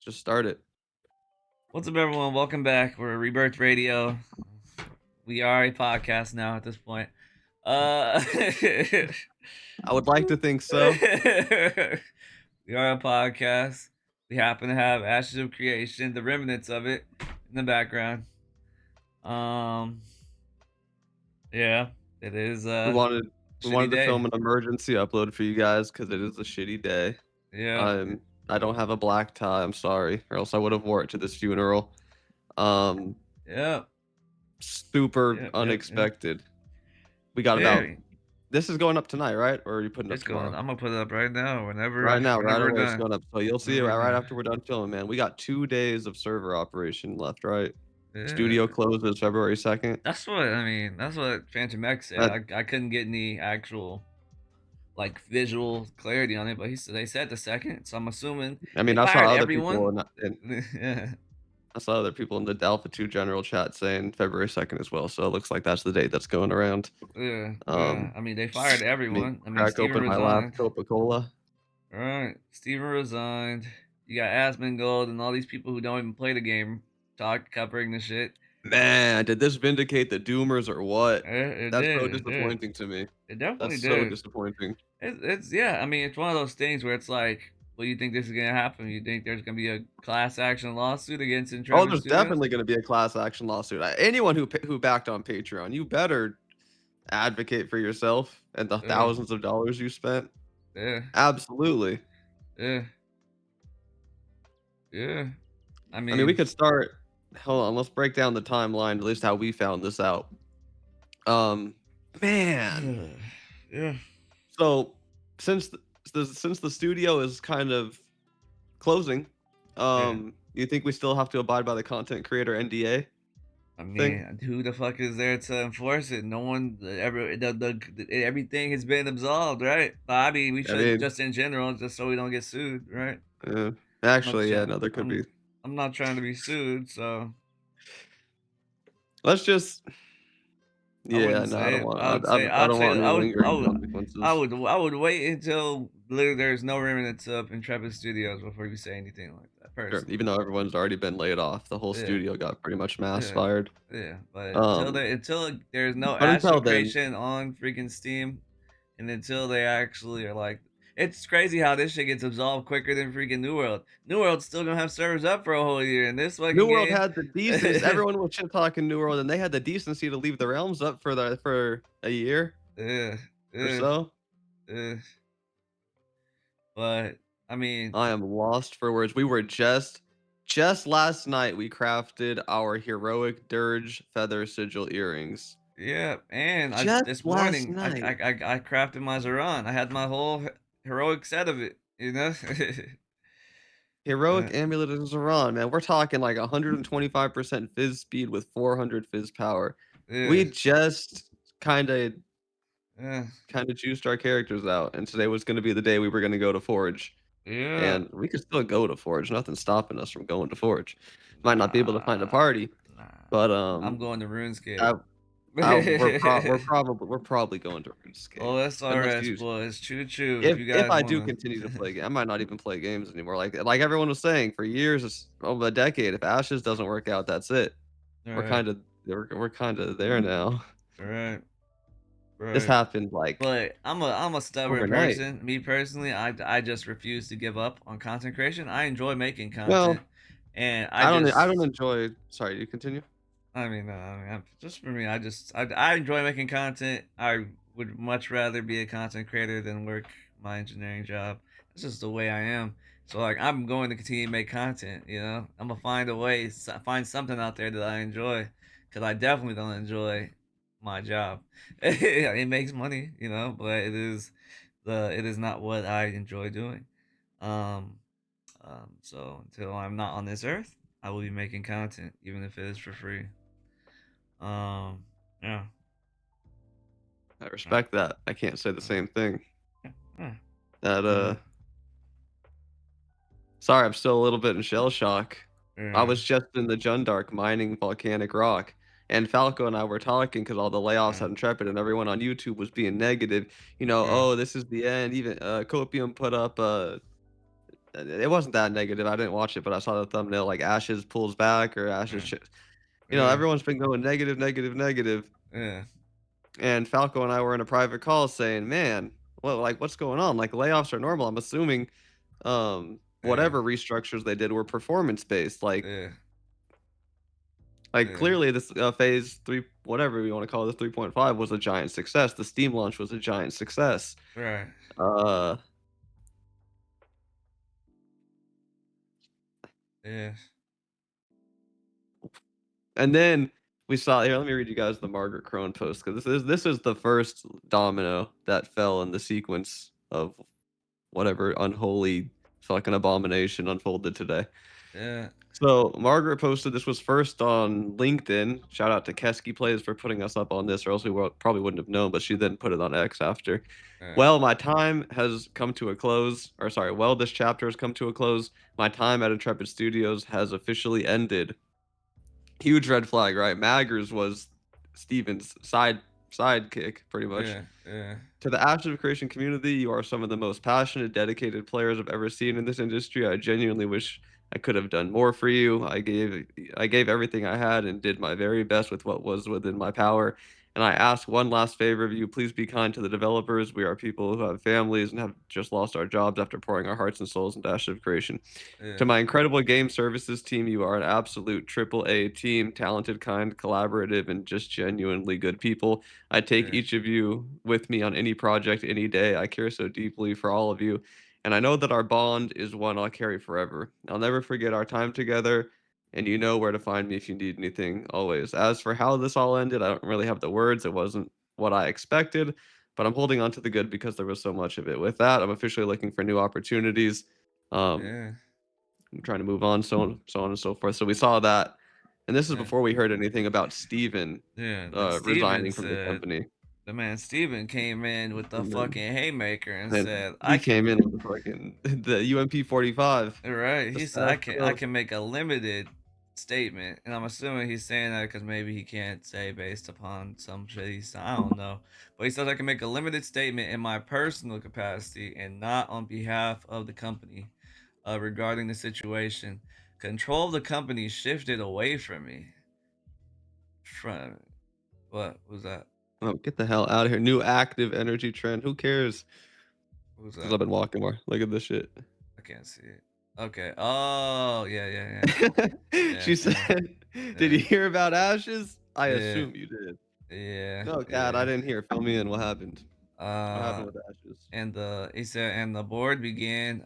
Just start it. What's up, everyone? Welcome back. We're Rebirth Radio. We are a podcast now at this point. I would like to think so. We are a podcast. We happen to have Ashes of Creation, the remnants of it, in the background. Um, yeah, it is We a wanted we shitty wanted to day. film an emergency upload for you guys because it is a shitty day. Yeah, I don't have a black tie. I'm sorry, or else I would have wore it to this funeral. Um, yeah, Super yeah. unexpected. We got about. Very. This is going up tonight, right? Or are you putting it up It's going. tomorrow? I'm gonna put it up right now. Right now, right Whenever we're away, it's done. going up. So you'll see it Whenever we're right done. after we're done filming, man. We got 2 days of server operation left, right? Yeah. Studio closes February 2nd. That's what I mean. That's what Phantom X said. That I couldn't get any actual like visual clarity on it, but they said the second, so I'm assuming I they mean, fired everyone. Yeah, I saw other people in the Alpha 2 general chat saying February 2nd as well. So it looks like that's the date that's going around. yeah. I mean, they fired Let me everyone. I mean, crack Steven open my last resigned. Coca-Cola. All right, Steven resigned. You got Asmongold and all these people who don't even play the game covering the shit. Man, did this vindicate the Doomers or what? It That's so did. It did. disappointing to me. It That's definitely so did. disappointing. It's yeah. I mean, it's one of those things where it's like, well, you think this is gonna happen? You think there's gonna be a class action lawsuit against Oh, Intrepid there's Studios? definitely going to be a class action lawsuit. Anyone who backed on Patreon, you better advocate for yourself and the Yeah, thousands of dollars you spent. yeah, Absolutely. yeah, yeah. I I mean, we mean, could start. Hold on, let's break down the timeline, at least how we found this out. Um, man. yeah, So since the studio is kind of closing, yeah. you think we still have to abide by the content creator NDA I thing? mean, who the fuck is there to enforce it? No one ever. Everything has been absolved, right? But I mean, we I should mean, just in general, just so we don't get sued, right? uh, I'm not actually, yeah, trying. no, there could be. I'm not trying to be sued, so Let's just. I Yeah, wouldn't no, I say don't it. want. I would I, say I don't want any I lingering would consequences. I would wait until literally there's no remnants of Intrepid Studios before you say anything like that. Sure, Personally, even though everyone's already been laid off, the whole yeah, studio got pretty much mass yeah, fired. yeah. But Um, until there's no but until astral then, creation on freaking Steam, and until they actually are like, it's crazy how this shit gets absolved quicker than freaking New World. New World's still gonna have servers up for a whole year, and this New fucking World game. had the decency. Everyone was shit talking New World, and they had the decency to leave the realms up for a year uh, or uh, so. uh, but I mean, I am lost for words. We were just last night we crafted our heroic dirge feather sigil earrings. yeah, and I Just this last morning night. I crafted my Zeron. I had my whole heroic set of it, you know. uh, Heroic amulet of Zeron, man. We're talking like 125% fizz speed with 400 fizz power. yeah, We just kind of yeah, juiced our characters out, and today was going to be the day we were going to go to Forge. yeah. And we could still go to Forge. Nothing's stopping us from going to Forge. Might not be able to find a Nah, party, nah. but I'm going to RuneScape. I, we're probably going to RuneScape unless OSRS you boys, choo choo. If you if guys I do wanna, continue to play, I might not even play games anymore. Like everyone was saying for years, over a decade. If Ashes doesn't work out, that's it. all We're right, kind of we're kind of there now. all right, This right. happened like But I'm a stubborn overnight. person. Me personally, I just refuse to give up on content creation. I enjoy making Well, content, and I don't enjoy. Sorry, you continue. just for me, I enjoy making content. I would much rather be a content creator than work my engineering job. That's just the way I am. So like I'm going to continue to make content. You know, I'm gonna find a way, find something out there that I enjoy, because I definitely don't enjoy my job. It makes money, you know, but it is not what I enjoy doing. Um, so until I'm not on this earth, I will be making content, even if it is for free. Um, yeah, I yeah, respect that. I can't say the yeah, same thing. yeah, yeah. That yeah. Sorry, I'm still a little bit in shell shock. I Yeah, was just in the Jundark mining volcanic rock, and Falco and I were talking because all the layoffs yeah, had Intrepid, and everyone on YouTube was being negative. You know, yeah, oh, this is the end. Even Copium put up it wasn't that negative. I didn't watch it, but I saw the thumbnail like Ashes pulls back or Ashes. Yeah, yeah, Everyone's been going negative, negative, negative. yeah, And Falco and I were in a private call saying, "Man, what's going on? Like layoffs are normal. I'm assuming yeah, whatever restructures they did were performance based. yeah, Like yeah. clearly this phase 3 whatever we want to call this 3.5 was a giant success. The Steam launch was a giant success. Right. Uh Yeah. and then we saw here, let me read you guys the Margaret Crone post cuz this is the first domino that fell in the sequence of whatever unholy fucking abomination unfolded today. Yeah. So Margaret posted this was first on LinkedIn. Shout out to Kesky Plays for putting us up on this, or else we probably wouldn't have known. But she then put it on X after. Yeah. Well, my time has come to a close. Or sorry, well, this chapter has come to a close. My time at Intrepid Studios has officially ended. Huge red flag, right? Maggers was Steven's sidekick, pretty much. Yeah. Yeah. To the Active Creation community, you are some of the most passionate, dedicated players I've ever seen in this industry. I genuinely wish I could have done more for you. I gave everything I had and did my very best with what was within my power. And I ask one last favor of you, please be kind to the developers. We are people who have families and have just lost our jobs after pouring our hearts and souls into Active Creation. To Yeah. my incredible game services team, you are an absolute triple A team, talented, kind, collaborative, and just genuinely good people. I take Yeah. each of you with me on any project, any day. I care so deeply for all of you. And I know that our bond is one I'll carry forever. I'll never forget our time together. And you know where to find me if you need anything, always. As for how this all ended, I don't really have the words. It wasn't what I expected, but I'm holding on to the good because there was so much of it. With that, I'm officially looking for new opportunities. Um, Yeah. I'm trying to move on, so on and so forth. So we saw that. And this is Yeah. before we heard anything about Steven Yeah. Then Steven resigning from the said, company. the man Steven came in with the And then fucking haymaker and then said, I he came can, in with the fucking the UMP 45, right. the He said, status I quo. can make a limited statement. And I'm assuming he's saying that because maybe he can't say based upon some shit he's, I don't know. But he says, I can make a limited statement in my personal capacity and not on behalf of the company regarding the situation. Control of the company shifted away from me. From what was that? Oh, get the hell out of here. New active energy trend. Who cares? What was Because that? I've been walking more. Look at this shit. I can't see it. Okay. Oh, yeah, yeah, yeah, She yeah, said, "Did you yeah, hear about Ashes? I yeah, assume you did." yeah, No, Cat, I yeah. didn't hear. Fill me in. What happened? What Uh, happened with Ashes? and the he said, and the board began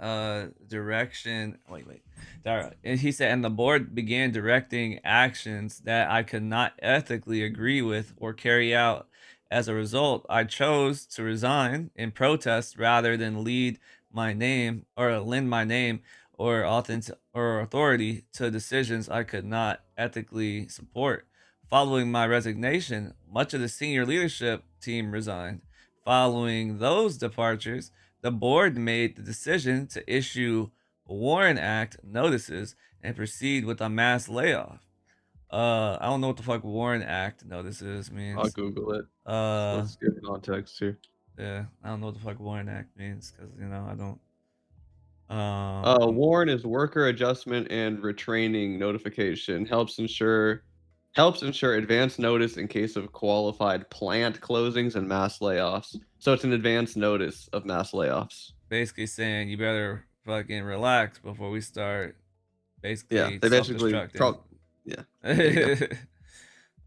direction. Wait. And he said, and the board began directing actions that I could not ethically agree with or carry out. As a result, I chose to resign in protest rather than lead my name or lend my name or authentic or authority to decisions I could not ethically support. Following my resignation, much of the senior leadership team resigned. Following those departures, the board made the decision to issue Warren Act notices and proceed with a mass layoff. I don't know what the fuck Warren Act notices I'll means. Google it. Uh, Let's get context here. yeah, I don't know what the fuck Warren Act means because I don't. Warn is worker adjustment and retraining notification. Helps ensure advance notice in case of qualified plant closings and mass layoffs. So it's an advance notice of mass layoffs. Basically saying you better fucking relax before we start Yeah, basically they basically self-destructing. yeah. There you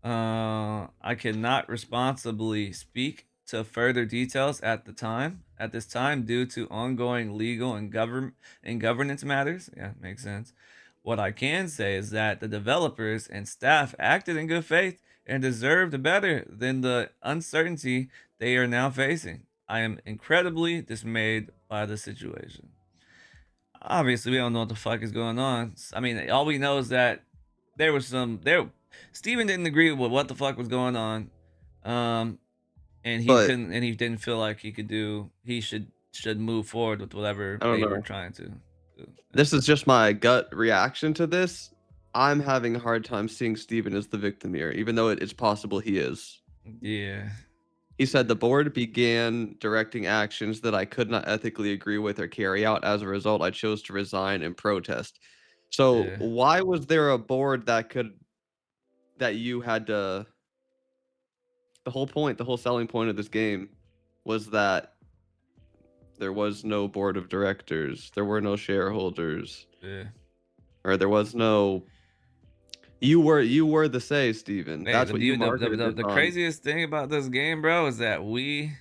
go. I cannot responsibly speak to further details at the time. At this time, due to ongoing legal and governance matters. Yeah, makes sense. What I can say is that the developers and staff acted in good faith and deserved better than the uncertainty they are now facing. I am incredibly dismayed by the situation. Obviously, we don't know what the fuck is going on. I mean, all we know is that there was some there. Steven didn't agree with what the fuck was going on, um, and he But couldn't, and he didn't feel like he could do. He should move forward with whatever I don't they were know. trying to do. This is just my gut reaction to this. I'm having a hard time seeing Steven as the victim here, even though it's possible he is. Yeah, He said the board began directing actions that I could not ethically agree with or carry out. As a result, I chose to resign and protest. So Yeah. why was there a board that you had to the whole selling point of this game was that there was no board of directors, there were no shareholders, Yeah. or there was no you were the say, Steven. Hey, That's what you marketed this the on. craziest thing about this game, bro, is that we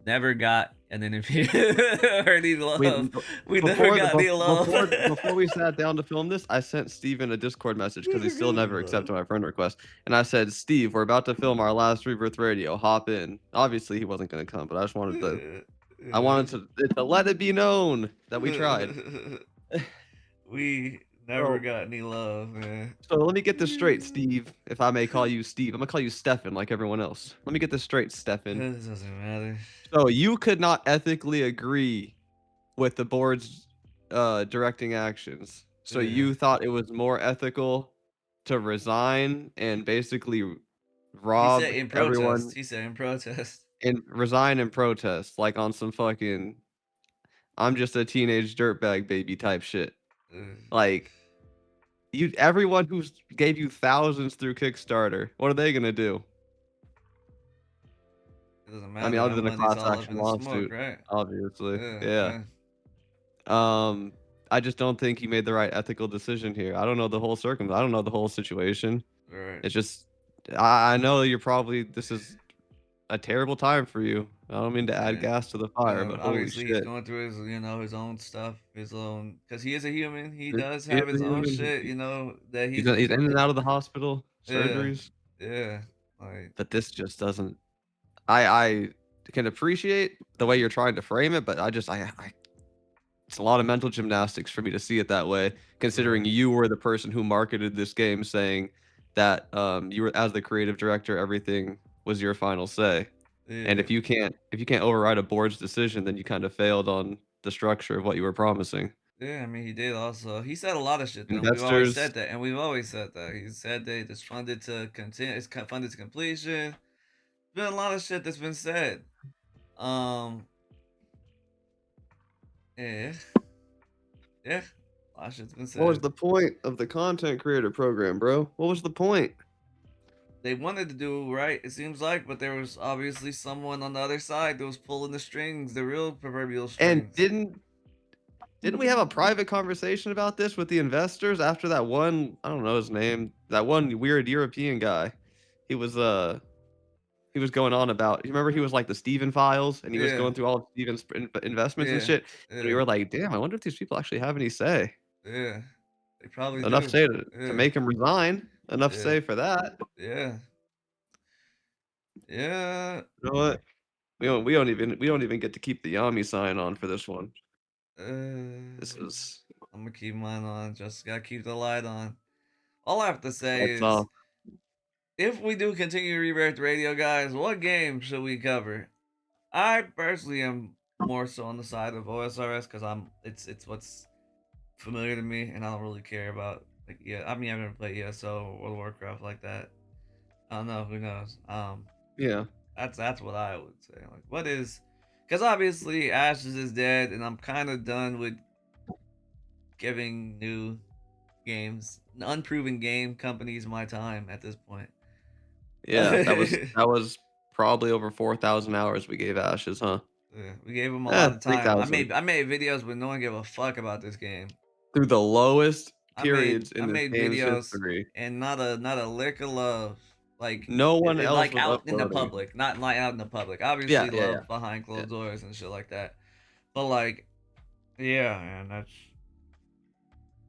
never got an interview or any We love. We never got any love. before we sat down to film this, I sent Steven a Discord message because he Never still got any never love. accepted my friend request. And I said, Steve, we're about to film our last Rebirth Radio. Hop in. Obviously, he wasn't going to come, but I wanted to let it be known that we tried. We never So, got any love, man. so let me get this straight, Steve. If I may call you Steve, I'm gonna call you Stefan like everyone else. Let me get this straight, Stefan. It doesn't matter. So you could not ethically agree with the board's directing actions. So Yeah. you thought it was more ethical to resign and basically He said rob in protest. everyone He said in protest. and resign and protest like on some fucking I'm just a teenage dirtbag baby type shit. Like everyone who's gave you thousands through Kickstarter, what are they gonna do? It doesn't I mean, matter. other That than a money's class all up action in the smoke, lawsuit, right? obviously. Yeah, Yeah. yeah. I just don't think he made the right ethical decision here. I don't know the whole I don't know the whole situation. Right. It's just I know you're probably this is a terrible time for you. I don't mean to add Yeah. gas to the fire, but holy Obviously he's shit. going through his, his own stuff, his own, because he is a human. He He does he have is a his own human. shit, that He's in and out of the hospital, yeah, surgeries, yeah, like, but this just doesn't I can appreciate the way you're trying to frame it, but I it's a lot of mental gymnastics for me to see it that way, considering right, you were the person who marketed this game saying that you were as the creative director, everything was your final say. And yeah, if you can't override a board's decision, then you kind of failed on the structure of what you were promising. yeah. I mean, he did also. He said a lot of shit though. We've always Investors, said that, and we've always said that. He said that it's funded to continue. It's funded to completion. Been a lot of shit that's been said. Um, yeah, yeah. A lot of shit's been what was said. the point of the content creator program, bro? What was the point? They wanted to do right, it seems like, but there was obviously someone on the other side that was pulling the strings, the real proverbial And strings. didn't we have a private conversation about this with the investors after that one, I don't know his name, that one weird European guy. He was he was going on about you remember he was like the Steven files and he was Yeah, going through all of Steven's investments and yeah, shit. And we yeah, were like, damn, I wonder if these people actually have any say. yeah. They probably Enough do. say to Yeah, make him resign. Enough yeah, say for that. yeah, yeah. You know what? We don't even get to keep the Yommi sign on for this one. This is I'm gonna keep mine on. Just gotta keep the light on. All I have to say that's is, if we do continue Rebirth Radio, guys, what game should we cover? I personally am more so on the side of OSRS because it's what's familiar to me, and I don't really care about like I mean, I've never played ESO or World of Warcraft like that. I don't know. Who knows? yeah. That's what I would say. Like, what is? Because obviously Ashes is dead, and I'm kind of done with giving new games, unproven game companies my time at this point. Yeah, that was probably over 4,000 hours we gave Ashes, huh? Yeah, we gave them a lot of time. 3,000. I made videos, but no one gave a fuck about this game. Through the lowest periods I in this made game's videos history. and not a lick of love. Like No one else like was out in the uploading. public, not like out in the public. Obviously, Yeah, yeah, yeah. love behind Yeah. closed doors and shit like that. But like, yeah, man, that's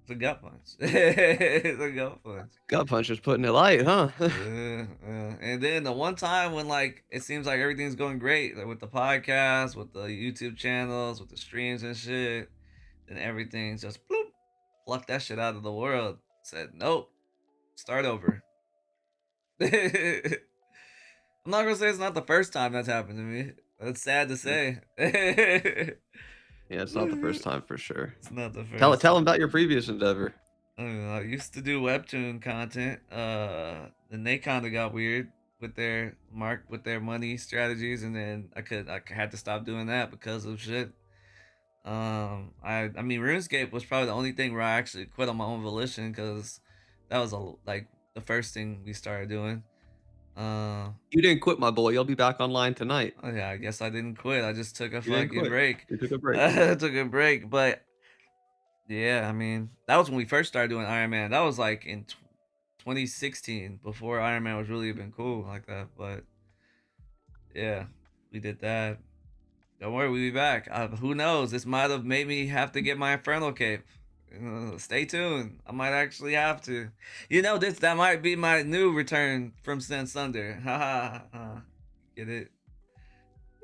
it's a gut punch. It's a gut punch. Gut Puncher's putting it light, huh? And then the one time when like it seems like everything's going great, like with the podcast, with the YouTube channels, with the streams and shit, then everything's just bloop, pluck that shit out of the world. Said nope, start over. I'm not gonna say it's not the first time that's happened to me. That's sad to Yeah, say. yeah, it's not the first time for sure. It's not the Tell first tell time. him about your previous endeavor. I don't know, I used to do webtoon content. Then they kind of got weird. with their money strategies, and then I had to stop doing that because of shit. I mean, RuneScape was probably the only thing where I actually quit on my own volition because that was like the first thing we started doing. Uh, You didn't quit, my boy. You'll be back online tonight. oh yeah, I guess I didn't quit. I just took a You didn't fucking quit. break. You took a break. I took a break, but yeah, I mean, that was when we first started doing Iron Man. That was like in 2016, before Iron Man was really even cool like that. But yeah, we did that. Don't worry, we'll be back. Who knows? This might have made me have to get my Infernal Cape. Stay tuned. I might actually have to. This that might be my new return from Sin Sunder. Ha ha ha. Get it?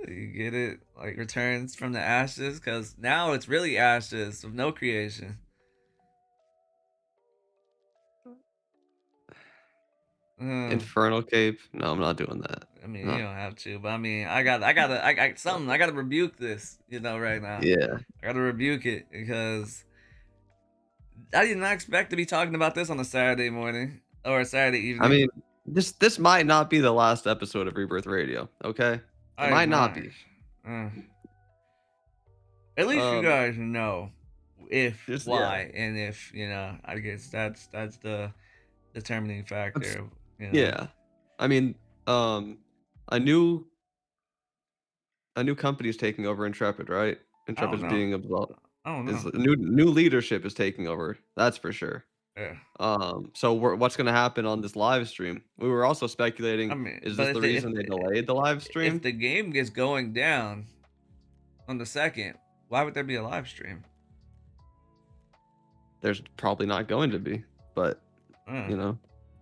You get it? Like returns from the ashes, because now it's really ashes of no creation. Uh, Infernal Cape? No, I'm not doing that. I mean, you No. don't have to, but I mean, I gotta rebuke this, right now. Yeah. I gotta rebuke it because I did not expect to be talking about this on a Saturday morning or a Saturday I evening. mean, this might not be the last episode of Rebirth Radio, okay? It I might not might. be. Uh, at least you Um, guys know if, just yeah. why, and if, I guess that's the determining That's factor, of. yeah. I mean, um, a new a new company is taking over Intrepid, right? I don't Intrepid's know. being absolved. I don't Is know. new leadership is taking over. That's for sure. Yeah. So what's gonna happen on this live stream? We were also I speculating, mean, is but this the reason they delayed the live if stream? the game gets going down on the second, why would there be a live stream? There's probably not going to be, but Uh, you know,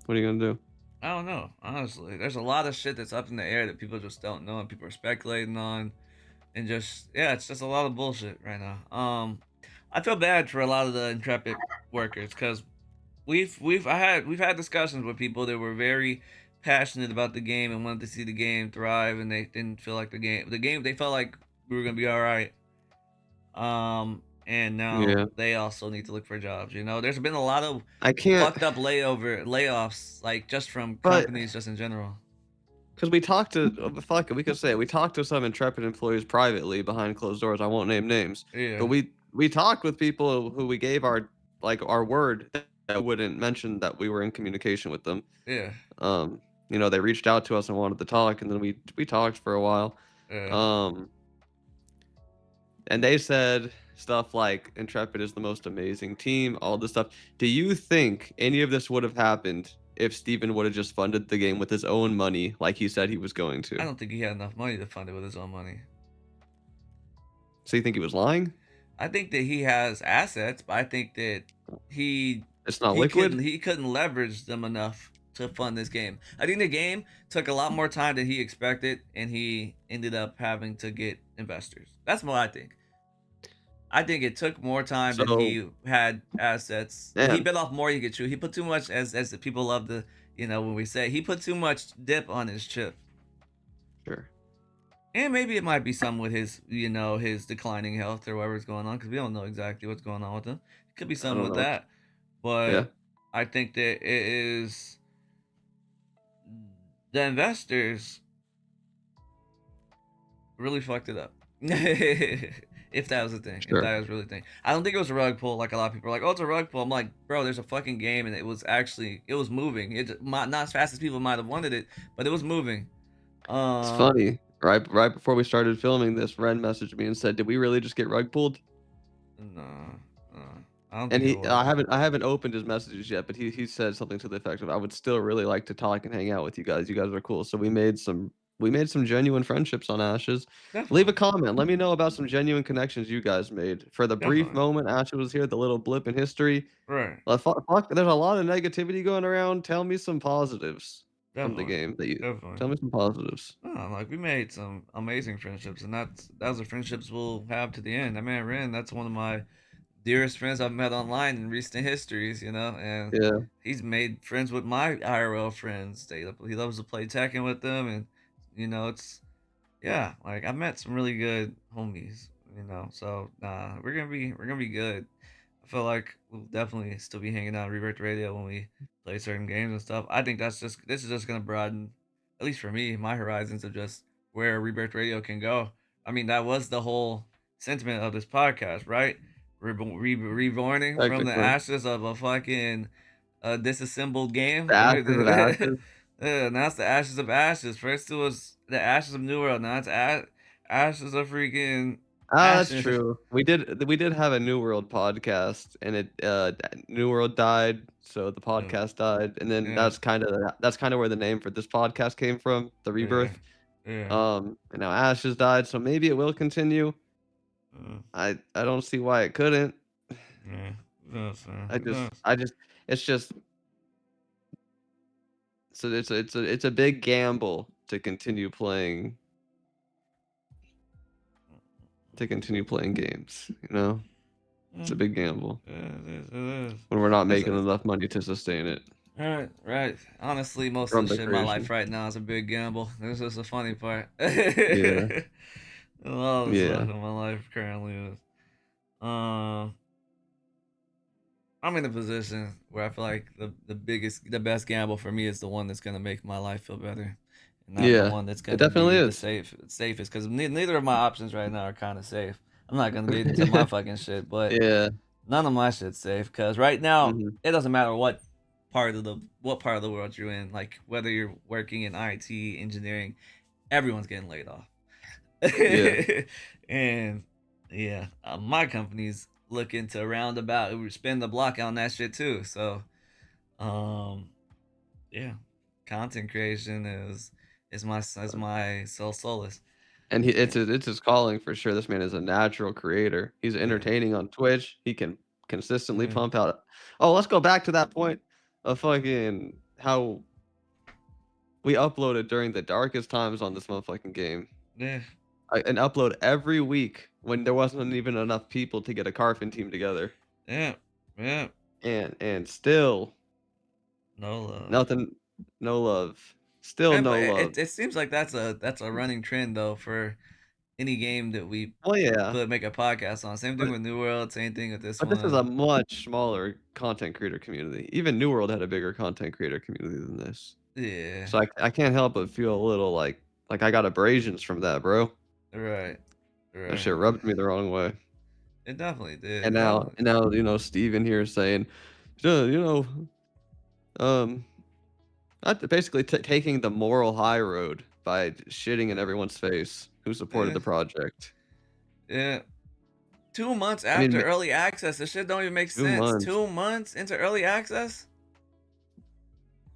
what are you gonna do? I don't know. Honestly, there's a lot of shit that's up in the air that people just don't know and people are speculating on, and just yeah, it's just a lot of bullshit right now. I feel bad for a lot of the Intrepid workers because we've had discussions with people that were very passionate about the game and wanted to see the game thrive, and they didn't feel like the game they felt like we were gonna be all right. And now Yeah, they also need to look for jobs. There's been a lot of I can't, fucked up layoffs, like just from but companies, just in general. because we talked to, fuck it, we could say it, we talked to some Intrepid employees privately behind closed doors. I won't name names, but Yeah, we talked with people who we gave our word that we wouldn't mention that we were in communication with them. yeah, Um, they reached out to us and wanted to talk, and then we talked for a while. yeah. Um, and they said stuff like Intrepid is the most amazing team, all this stuff. Do you think any of this would have happened if Steven would have just funded the game with his own money like he said he was going I to? don't think he had enough money to fund it with his own money. So you think he was lying? I think that he has assets, but I think that he It's not he couldn't liquid? he couldn't leverage them enough to fund this game. I think the game took a lot more time than he expected, and he ended up having to get investors. That's what I think. I think it took more time than So, he had assets. He man, bit off more he could chew. He put too much, as the people love to, when we say he put too much dip on his chip. sure. And maybe it might be something with his declining health or whatever's going on, because we don't know exactly what's going on with him. It could be I something don't with know. that. Yeah. But I think that it is the investors really fucked it up. If that was the thing. If Sure. that was really the thing. I don't think it was a rug pull like a lot of people are like, oh, it's a rug pull. I'm like, bro, there's a fucking game, and it was moving. Not as fast as people might have wanted it, but it was moving. It's Uh, funny. Right before we started filming this, Ren messaged me and said, "Did we really just get rug pulled?" no, I don't And think it he was. I haven't opened his messages yet, but he said something to the effect of, "I would still really like to talk and hang out with you guys. You guys are cool." So we made some genuine friendships on Ashes. Leave a Definitely. comment. Let me know about some genuine connections you guys made. For the brief Definitely. moment Ashes was here, the little blip in history. Right. There's a lot of negativity going around. Tell me some positives from the Definitely. game that you Definitely. tell me some positives. Oh, like we made some amazing friendships, and that's the friendships we'll have to the end. I mean, Ren, that's one of my dearest friends I've met online in recent histories, and Yeah. he's made friends with my IRL friends. He loves to play Tekken with them, and it's yeah, like I met some really good homies, So nah, we're gonna be good. I feel like we'll definitely still be hanging out on Rebirth Radio when we play certain games and stuff. I think this is just gonna broaden. at least for me, my horizons of just where Rebirth Radio can go. I mean, that was the whole sentiment of this podcast, right? Reborning from the Technically. ashes of a fucking disassembled game. The ashes of ashes. Now it's the ashes of ashes. First it was the ashes of New World. Now it's ashes of freaking Ah, that's ashes. true. We did have a New World podcast, and New World died, so the Yeah, podcast died, and then yeah, that's kind of where the name for this podcast came from, the yeah, Rebirth. yeah. And now Ashes died, so maybe it will continue. Uh, I don't see why it couldn't. yeah, that's I just that's I just it's just so it's a big gamble to continue playing games, you know? It's yeah, a big gamble yeah, it is. when we're not That's making it. enough money to sustain it Right, right. Honestly, most of from the the shit in my creation. life right now is a big gamble. This is the funny part. Yeah. A lot of stuff Yeah. in my life currently is. Um, I'm in a position where I feel like the best gamble for me is the one that's gonna make my life feel better, and not the Yeah. one that's It gonna definitely be the is. safest. Because neither of my options right now are kind of safe. I'm not gonna get into my fucking shit, but Yeah. none of my shit's safe. Because right now, Mhm. it doesn't matter what part of the world you're in, like whether you're working in IT, engineering, everyone's getting laid off. Yeah. And yeah, my company's looking to roundabout spin the block on that shit too. So, um, yeah, content creation is my sole solace. And Yeah, it's his calling for sure. This man is a natural creator. He's yeah, entertaining on Twitch. He can consistently yeah, pump out. Oh, let's go back to that point of fucking how we uploaded during the darkest times on this motherfucking game. yeah, And upload every week when there wasn't even enough people to get a Carfin team together. yeah, yeah. And still No love. nothing, no love. Still And but no love. it seems like that's a running trend though for any game that we Well, yeah, make a podcast on. Same thing but with New World. Same thing with this but this is a one. much smaller content creator community. Even New World had a bigger content creator community than this. Yeah. So I can't help but feel a little like I got abrasions from that, bro. Right. That Right. shit rubbed me the wrong way. It definitely did. And It now definitely. and now, Steven here saying, you know, um, basically taking the moral high road by shitting in everyone's face who supported Yeah. the project. Yeah. 2 months I mean, after early access, this shit don't even make 2 sense. months. 2 months into early access.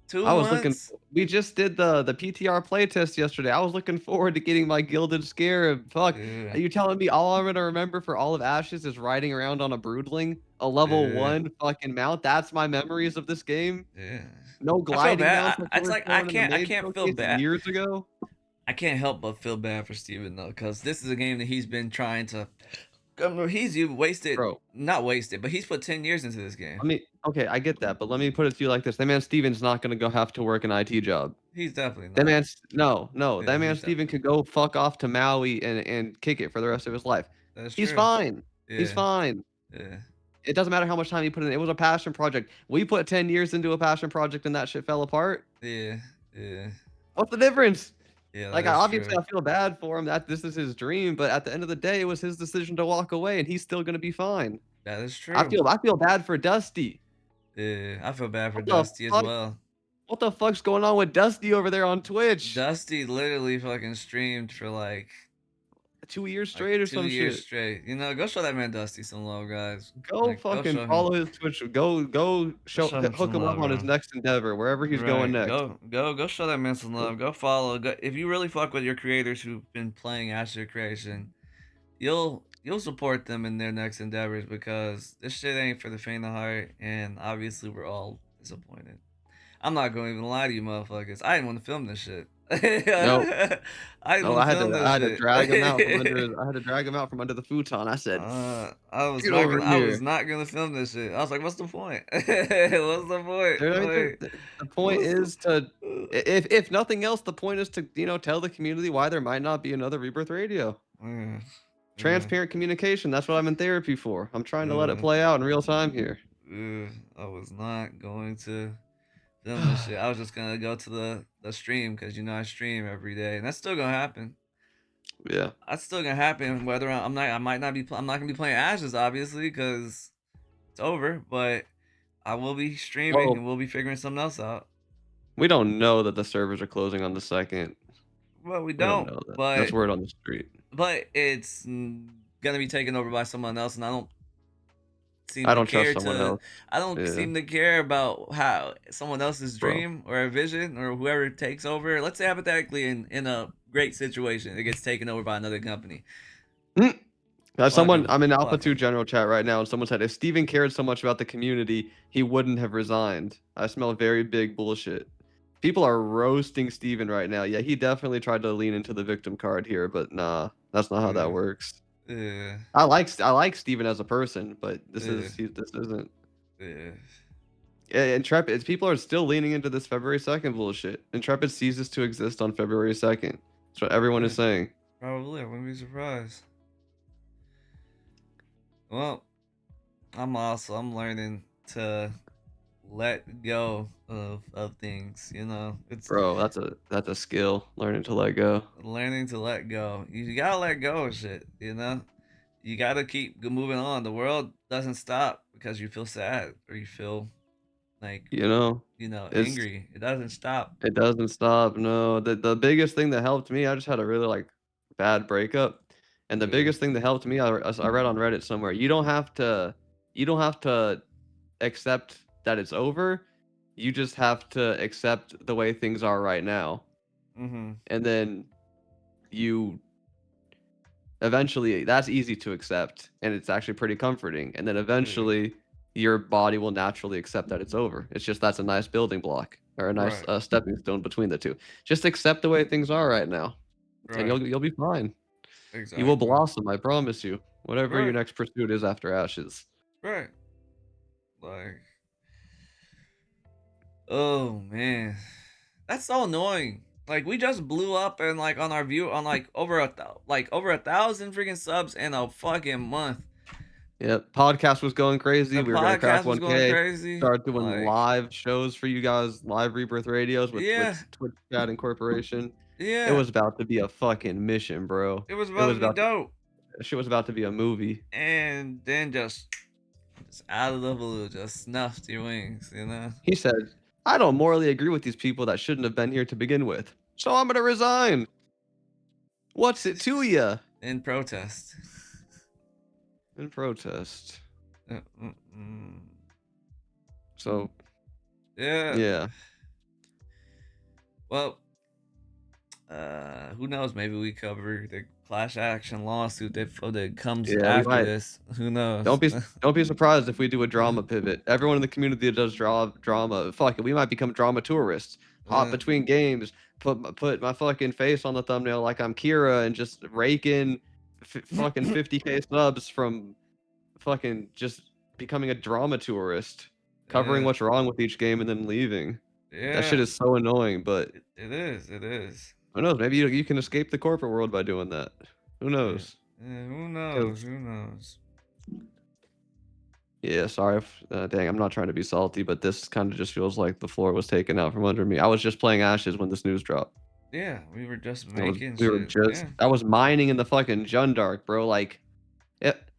Two I was looking months. we just did the PTR playtest yesterday. I was looking forward to getting my Gilded Scarab. Fuck, Yeah. are you telling me all I'm gonna remember for all of Ashes is riding around on a Broodling, a level Yeah. 1 fucking mount? That's my memories of this game? Yeah. No I feel gliding bad. mounts like they It's were like showing in the I main can't feel showcase bad. years ago? I can't help but feel bad for Steven though, because this is a game that he's been trying to. He's you wasted, Bro, not wasted, but he's put 10 years into this game. okay, I get that, but let me put it to you like this. That man Steven's not gonna go have to work an IT job. He's definitely That not. man's no, no, Yeah, that man he's Steven definitely could not. go fuck off to Maui and kick it for the rest of his life. That's He's true. fine. He's Yeah. fine. Yeah. It doesn't matter how much time he put in. It was a passion project. We put 10 years into a passion project and that shit fell apart. Yeah. Yeah. What's the difference? Yeah. Like, That is obviously, true. I feel bad for him that this is his dream, but at the end of the day, it was his decision to walk away, and he's still gonna be fine. That is I true. feel I feel bad for Dusty. Yeah. I feel bad for What the Dusty as fuck? well. What the fuck's going on with Dusty over there on Twitch? Dusty literally fucking streamed for 2 years like straight or two some years shit. straight. Go show that man Dusty some love, guys. Go Go fucking show him. follow his Twitch. Go Go show him hook some him up love, on his bro. next endeavor, wherever he's going Right. next. Go show that man some love. Go follow. Go, if you really fuck with your creators who've been playing Astro Creation, you'll support them in their next endeavors because this shit ain't for the faint of heart, and obviously we're all disappointed. I'm not going to even lie to you, motherfuckers. I didn't want to film this shit. I No, didn't no, want to film I this had to shit. drag him out from under his, I had to drag him out from under the futon. I said, "Get over I was here." not gonna film this shit. I was like, what's the point? What's the point? I mean, Like, the point what's is to, if nothing else, the point is to tell the community why there might not be another Rebirth Radio. yeah, yeah, Transparent communication. That's what I'm in therapy for. I'm trying to let it yeah, play out in real time here. I was not going to Them and shit. I was just gonna go to the stream because I stream every day, and that's still gonna happen. Yeah. That's still gonna happen. Whether I'm not, I might not be. I'm not gonna be playing Ashes, obviously, because it's over. But I will be streaming, and Well, we'll be figuring something else out. we don't know that the servers are closing on the 2nd. Well, we We don't don't, know that. That's but word on the street. it's gonna be taken over by someone else, and I don't seem I to don't trust care someone to. else. I don't Yeah, seem to care about how someone else's bro. dream or a vision or whoever takes over. Let's say hypothetically, in a great situation, it gets taken over by another company. Mm. Fuck Someone, them. I'm in Alpha Fuck 2 them. general chat right now, and someone said if Steven cared so much about the community, he wouldn't have resigned. I smell very big bullshit. People are roasting Steven right now. Yeah, he definitely tried to lean into the victim card here, but nah, that's not how that Yeah. works. Yeah. I like Steven as a person, but Yeah. this isn't. Yeah. Yeah, Intrepid people are still leaning into this February 2nd bullshit. Intrepid ceases to exist on February 2nd. That's what everyone is Yeah. saying. Probably. I wouldn't be surprised. Well, I'm learning to let go of things. It's Bro, that's a skill, learning to let go. learning to let go. You gotta let go of shit. You gotta keep moving on. The world doesn't stop because you feel sad or you feel like You know, it's angry. It doesn't stop. it doesn't stop. No, the biggest thing that helped me, I just had a really like bad breakup, and the Yeah. biggest thing that helped me, I read on Reddit somewhere. You don't have to accept that it's over. You just have to accept the way things are right now, Mhm. and then you eventually that's easy to accept, and it's actually pretty comforting. And then Yeah. eventually, your body will naturally accept that it's over. It's just that's a nice building block or a nice Right. stepping stone between the two. Just accept the way things are right now, and Right. you'll be fine. You will Exactly. blossom, I promise you. Whatever your Right. next pursuit is after ashes. Right. Like, oh man, that's so annoying. Like we just blew up and like on our view on like over 1,000 freaking subs in a fucking month. Yep, podcast was going crazy. The We were gonna crack podcast was going 1K. crazy. Start doing Like, live shows for you guys, live Rebirth radios yeah, with Twitch Chat Incorporation. It yeah. was about to be a fucking mission, bro. It was It about was to be about to dope. shit was about to be a movie. And then just out of the blue, just snuffed your wings. He said, "I don't morally agree with these people that shouldn't have been here to begin with, so I'm gonna resign. What's it to ya?" In protest. In protest. Mm-mm. So Yeah. yeah, Well, who knows? Maybe we cover the class action lawsuit that comes yeah, we after might. this. Who knows? Don't be don't be surprised if we do a drama pivot. Everyone in the community that does drama, fuck it, we might become drama tourists. Hop uh, between games, put my fucking face on the thumbnail like I'm Kira, and just rake in fucking 50K subs from fucking just becoming a drama tourist, covering yeah, what's wrong with each game and then leaving. That shit yeah. is so annoying, but It is. It is. who knows? Maybe you can escape the corporate world by doing that. Who Yeah. knows? Yeah, who knows? Because Who knows? yeah, sorry. Dang, I'm not trying to be salty, but this kind of just feels like the floor was taken out from under me. I was just playing Ashes when this news dropped. Yeah, we were just I was making we were shit. just Yeah. I was mining in the fucking Jundark, bro. Like,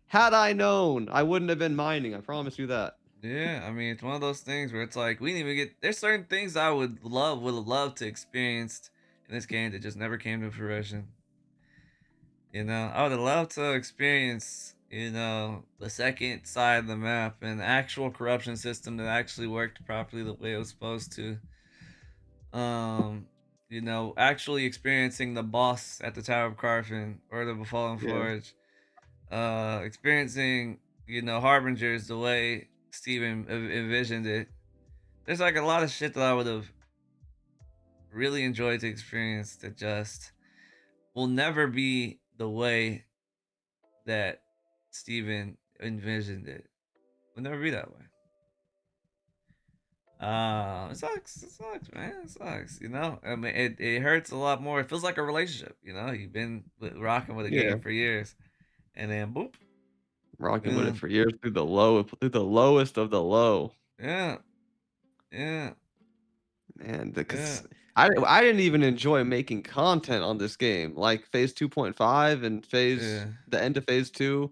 had I known, I wouldn't have been mining. I promise you that. Yeah, I mean, it's one of those things where it's like we didn't even get. There's certain things I would have loved to experience in this game that just never came to fruition. I would have loved to experience, the second side of the map and the actual corruption system that actually worked properly the way it was supposed to. Um, actually experiencing the boss at the Tower of Carfin or the Befallen Yeah, Forge. Experiencing, Harbingers the way Steven envisioned it. There's like a lot of shit that I would have really enjoyed to experience that just will never be the way that Steven envisioned it. Will never be that way. It sucks. It sucks, man. It sucks. I mean, it hurts a lot more. It feels like a relationship. You've been rocking with a yeah. game for years, and then boop. Rocking with it Boom. for years through the lowest of the low. Yeah. Yeah. Man, Yeah, because I didn't even enjoy making content on this game. Like phase 2.5 and yeah, the end of phase 2,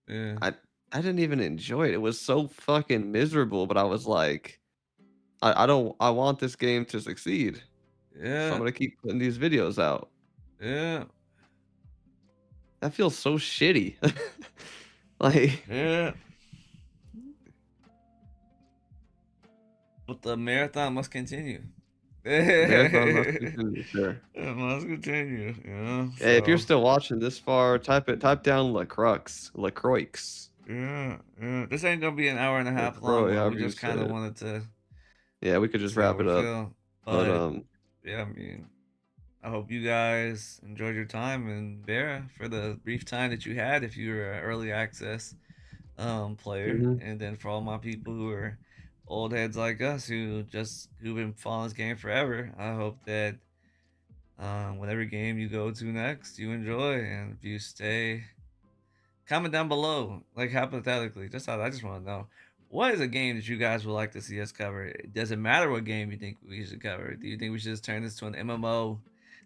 yeah, I I didn't even enjoy it. It was so fucking miserable, but I was like, I don't I want this game to succeed. So I'm yeah, gonna keep putting these videos out. yeah, That feels so shitty. Like yeah. But the marathon must continue. the marathon must It continue, sure. must continue, you know. Hey, if you're So still watching this far, type down LaCroix. yeah, yeah. This ain't gonna be an hour and a half long LaCroix, one. We however you just say kind of it. wanted to Yeah, we could just see how wrap we it up. feel. But But yeah, I mean, I hope you guys enjoyed your time in Vera for the brief time that you had if you were an early access player. mhm. And then for all my people who are old heads like us who've been following this game forever, I hope that whatever game you go to next, you enjoy. And if you stay, comment down below, like hypothetically, I just want to know what is a game that you guys would like to see us cover. It doesn't matter what game you think we should cover. Do you think we should just turn this to an MMO,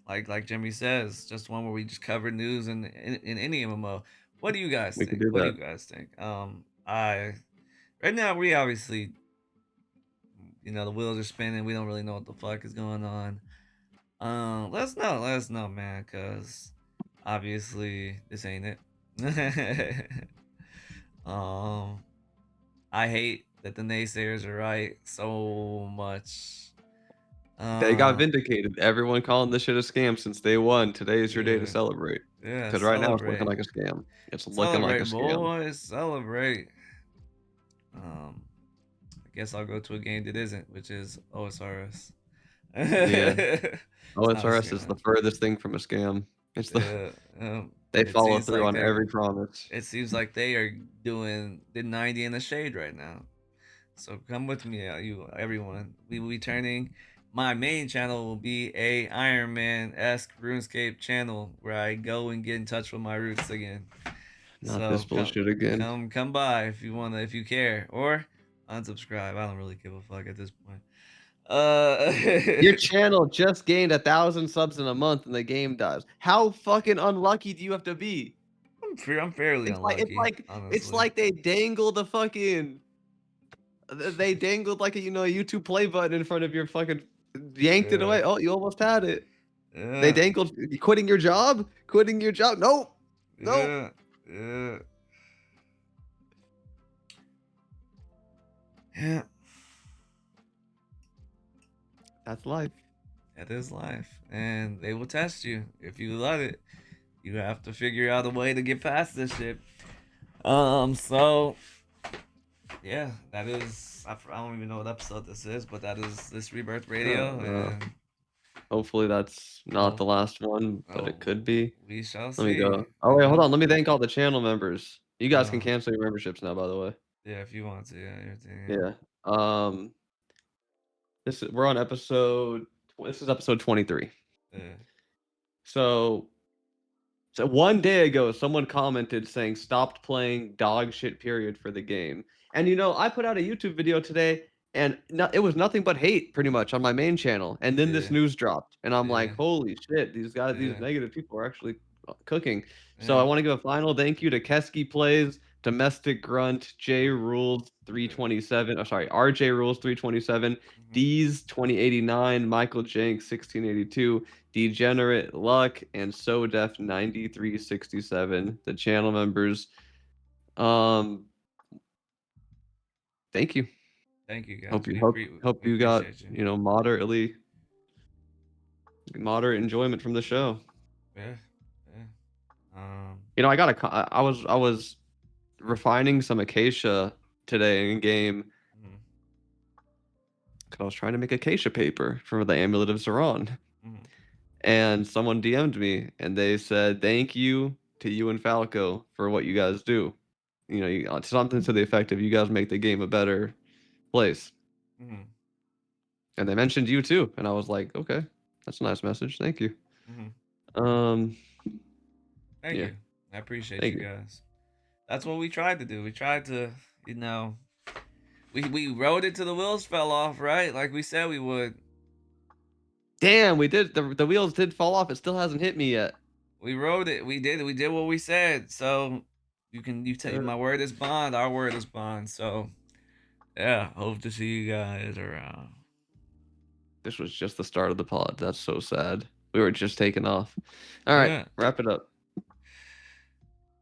like Jimmy says, just one where we just cover news in any MMO? What do you guys We could think? do What do that. you guys think? I right now we obviously, the wheels are spinning. We don't really know what the fuck is going on. Let us know, man, cause obviously this ain't it. um, I hate that the naysayers are right so much. They got Uh, vindicated. Everyone calling this shit a scam since day one. Today is your day to yeah, celebrate. yeah, Because right now it's looking celebrate, like a scam. It's looking like a celebrate, scam. boys, celebrate. Um, I guess I'll go to a game that isn't, which is OSRS. Yeah. It's not a OSRS is the scam. furthest thing from a scam. It's the Yeah, they it follow seems through like on every promise. they are doing the 90 in the shade right now. So come with me, you everyone. We will be turning. My main channel will be a Iron Man esque RuneScape channel where I go and get in touch with my roots again. Not this So bullshit again. come by if you wanna, if you care, or unsubscribe. I don't really give a fuck at this point. Uh, Your channel just gained 1,000 subs in a month and the game dies. How fucking unlucky do you have to be? I'm fairly It's like it's unlucky, like it's honestly. like they dangled the fucking they dangled like a YouTube play button in front of your fucking yanked it Yeah, away. Oh, you almost had it. They yeah, dangled quitting your job? Quitting your job? Nope. Nope. yeah, yeah, yeah. That's life. That is life, and they will test you if you let it. You have to figure out a way to get past this shit. So yeah, that is. I don't even know what episode this is, but that is this Rebirth Radio, Uh, and hopefully that's not oh, the last one, but it oh, could be. we shall Let me see. go. Oh You wait, hold know. on. Let me thank all the channel members. You guys can Uh, cancel your memberships now, by the way. yeah, if you want to, yeah, everything, Yeah. Um, we're on episode. This is episode 23. yeah, So one day ago, someone commented saying stopped playing dog shit period for the game. And I put out a YouTube video today and it was nothing but hate pretty much on my main channel. And then this yeah, news dropped and I'm yeah, like, holy shit, these yeah, negative people are actually cooking. So I yeah, want to give a final thank you to Kesky Plays, Domestic Grunt, J Rules yeah. 327. Oh, sorry, RJ Rules 327, Mm-hmm, D's 2089, Michael Jenks 1682. Degenerate Luck and So Def 9367, the channel members. Um, thank you. thank you guys. Hope you hope hope We you got appreciate you. moderate enjoyment from the show. Yeah, yeah. I got I was refining some acacia today in game Mhm, because I was trying to make acacia paper for the Amulet of Zeron. mhm. And someone DM'd me and they said thank you to you and Falco for what you guys do. Something to the effect of you guys make the game a better place. Mhm. And they mentioned you too, and I was like, okay, that's a nice message. Thank you. Mhm. Um, Thank yeah, you. I appreciate thank you you. guys. That's what we tried to do. We tried to, you know, we rode it till the wheels fell off, right? Like we said we would. Damn, we did the wheels did fall off. It still hasn't hit me yet. We wrote it. We did what we said. So you take Uh, my word is bond. Our word is bond. So yeah, hope to see you guys around. this was just the start of the pod. That's so sad. We were just taking off. All right, Yeah. wrap it up.